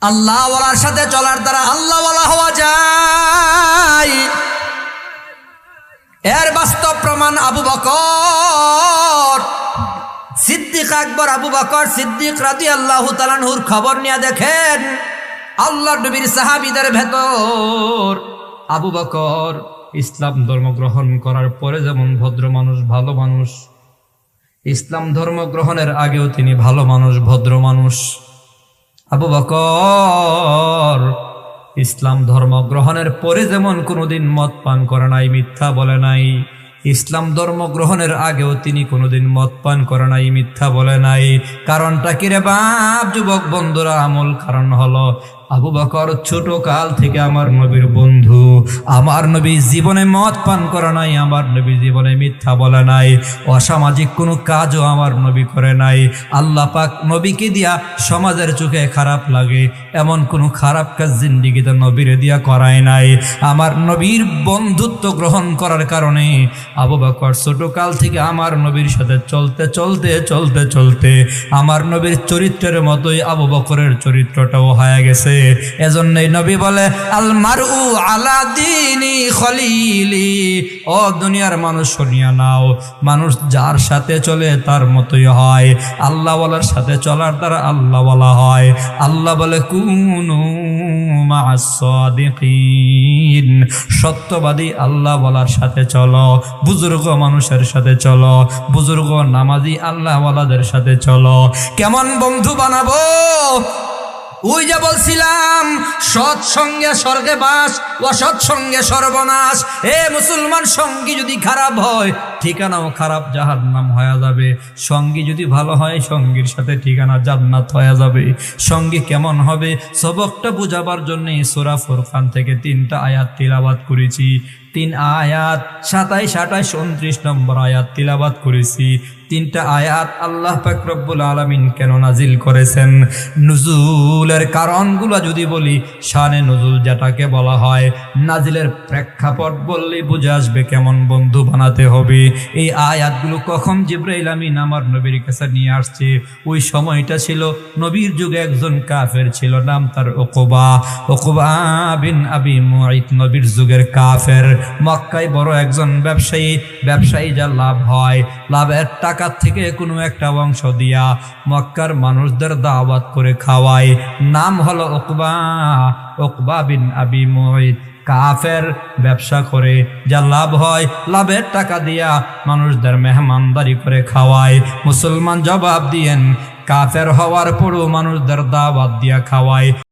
আল্লাহ ওয়ালার সাথে চলার দ্বারা আল্লাহ ওয়ালা হওয়া যায়, এর বাস্তব প্রমাণ আবু বকর সিদ্দিক আকবর। আবু বকর সিদ্দিক রাদিয়াল্লাহু তাআলা আনহুর খবর নিয়ে দেখেন আল্লাহর নবীর সাহাবীদের ভেতর আবু বকর ইসলাম ধর্ম গ্রহণ করার পরে যেমন ভদ্র মানুষ, ভালো মানুষ, ইসলাম ধর্ম গ্রহণের আগেও তিনি ভালো মানুষ, ভদ্র মানুষ। আবু বকর ইসলাম ধর্ম গ্রহণের পরে যেমন কোনোদিন মদ পান করে নাই, মিথ্যা বলে নাই, ইসলাম ধর্ম গ্রহণের আগেও তিনি কোনোদিন মদ পান করে নাই, মিথ্যা বলে নাই। কারণটা কি রে বাপ, যুবক বন্ধুরা? আমল কারণ হলো আবু বকর ছোট কাল থেকে আমার নবীর বন্ধু। আমার নবী জীবনে মদ পান করে নাই, আমার নবী জীবনে মিথ্যা বলে নাই, অসামাজিক কোনো কাজও আমার নবী করে নাই। আল্লাহ পাক নবীকে দিয়া সমাজের চোখে খারাপ লাগে এমন কোনো খারাপ কাজ জিন্দেগিতে নবীরে দিয়া করায় নাই। আমার নবীর বন্ধুত্ব গ্রহণ করার কারণে আবু বকর ছোট কাল থেকে আমার নবীর সাথে চলতে চলতে চলতে চলতে আমার নবীর চরিত্রের মতোই আবু বকরের চরিত্রটাও হয়ে গেছে। এজন্যই নবী বলে আল মারউ আলা দীনি খলিলি। ও দুনিয়ার মানুষ শুনিয়া নাও, মানুষ যার সাথে চলে তার মতোই হয়। আল্লাহ ওয়ালার সাথে চলার দ্বারা আল্লাহ ওয়ালা হয়। আল্লাহ বলে কুনু মা'আস সাদিকিন, সত্যবাদী আল্লাহ ওয়ালার সাথে চলো, বুজুর্গ মানুষের সাথে চলো, বুজুর্গ নামাজি আল্লাহ ওয়ালাদের সাথে চলো। কেমন বন্ধু বানাবো? ওই যে বলছিলাম, সৎ সঙ্গে স্বর্গে বাস, অসৎ সঙ্গে সর্বনাশ। এ মুসলমান, সঙ্গী যদি খারাপ হয় ঠিকানাও খারাপ, জাহান্নাম হয়ে যাবে। সঙ্গী যদি ভালো হয় সঙ্গীর সাথে ঠিকানা জান্নাত হয়ে যাবে। সঙ্গী কেমন হবে সবকটা বোঝাবার জন্য সূরা ফুরকান থেকে 3টা আয়াত তিলাওয়াত করেছি। 3 আয়াত 27, 28, 29 নম্বর আয়াত তিলাওয়াত করেছি। 3টা আয়াত আল্লাহ পাক রব্বুল আলামিন কেন নাজিল করেছেন, নুজুলের কারণগুলো যদি বলি, শানে নুজুল যেটাকে বলা হয়, নাজিলের প্রেক্ষাপট বললেই বুঝে আসবে কেমন বন্ধু বানাতে হবে। এই আয়াতগুলো কখন জিবরাইল আমিন আমার নবীর কাছে নিয়ে আসছে, ওই সময়টা ছিল নবীর যুগে একজন কাফের ছিল, নাম তার উকবা বিন আবি মুআইত। নবীর যুগের কাফের, মক্কায় বড় একজন ব্যবসায়ী যা লাভ হয়, লাভের টাকার থেকে কোনো একটা অংশ দিয়া মক্কার মানুষদের দাওয়াত করে খাওয়ায়। নাম হলো উকবা বিন আবি মুআইত। কাফের, ব্যবসা করে যা লাভ হয়, লাভের টাকা দিয়া মানুষদের মেহমানদারি করে খাওয়ায়। মুসলমান জবাব দিয়েন, কাফের হওয়ার পরও মানুষদের দাওয়াত দিয়া খাওয়ায়।